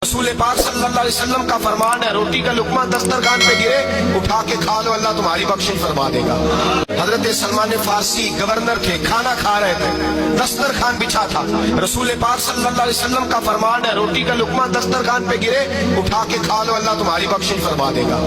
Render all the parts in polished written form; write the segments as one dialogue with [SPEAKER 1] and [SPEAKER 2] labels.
[SPEAKER 1] रसूल पाक सल्लल्लाहु अलैहि वसल्लम का फरमान है, रोटी का लुकमा दस्तरखान पे गिरे उठा के खा लो, अल्लाह तुम्हारी बख्शिश फरमा देगा। हजरत सलमान फारसी गवर्नर थे, खाना खा रहे थे, दस्तरखान बिछा था। रसूल पाक सल्लल्लाहु अलैहि वसल्लम का फरमान है, रोटी का लुकमा दस्तरखान पे गिरे उठा के खा लो, अल्लाह तुम्हारी बख्शिश फरमा देगा।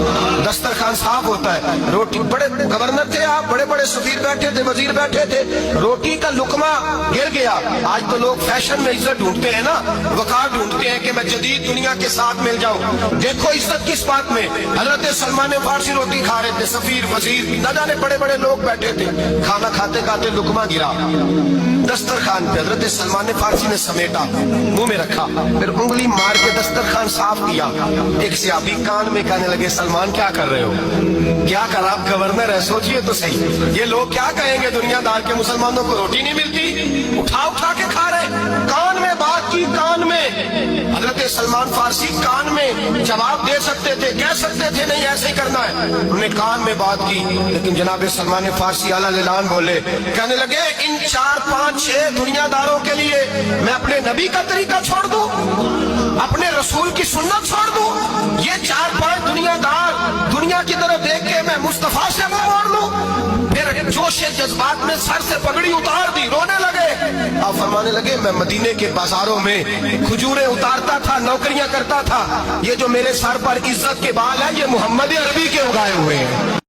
[SPEAKER 1] दस्तरखान साफ होता है, रोटी, बड़े गवर्नर थे आप, बड़े बड़े सफीर बैठे थे, वजीर बैठे थे, रोटी का लुकमा गिर गया। आज तो लोग फैशन में इज्जत ढूंढते हैं ना, वकार ढूंढते हैं कि मैं जदीद दुनिया के साथ मिल जाऊं। देखो इज्जत किस बात में। हजरत सलमान फारसी रोटी खा रहे थे, सफीर वजीर न जाने बड़े बड़े लोग बैठे थे, खाना खाते खाते लुकमा गिरा दस्तरखान पे। हजरत सलमान फारसी ने समेटा, मुंह में रखा, फिर उंगली मार के दस्तरखान साफ किया। एक सहाबी कान में कहने लगे, सलमान क्या कर रहे हो, क्या कर, आप गवर्नर है, सोचिए तो सही, ये लोग क्या कहेंगे दुनियादार के मुसलमानों को रोटी नहीं मिलती, उठा उठा के खा रहे। कान में बात की, कान में। हजरत सलमान फारसी कान में जवाब दे सकते थे, कह सकते थे नहीं ऐसे ही करना है, उन्होंने कान में बात की। लेकिन जनाब सलमान फारसी आला लिलान बोले, कहने लगे इन 4 5 6 दुनियादारों के लिए मैं अपने नबी का तरीका छोड़ दूं, अपने रसूल की सुन्नत छोड़ दूं? ये 4 5 दुनियादार दुनिया की तरफ देख के मैं मुस्तफा से मुंह मोड़ लूं? फिर जोश जज्बात में सर से पगड़ी उतार दी, रोने लगे। आप फरमाने लगे, मैं मदीने के बाजारों में खजूरें उतारता था, नौकरियां करता था, ये जो मेरे सर पर इज्जत के बाल है ये मोहम्मद अरबी के उगाए हुए हैं।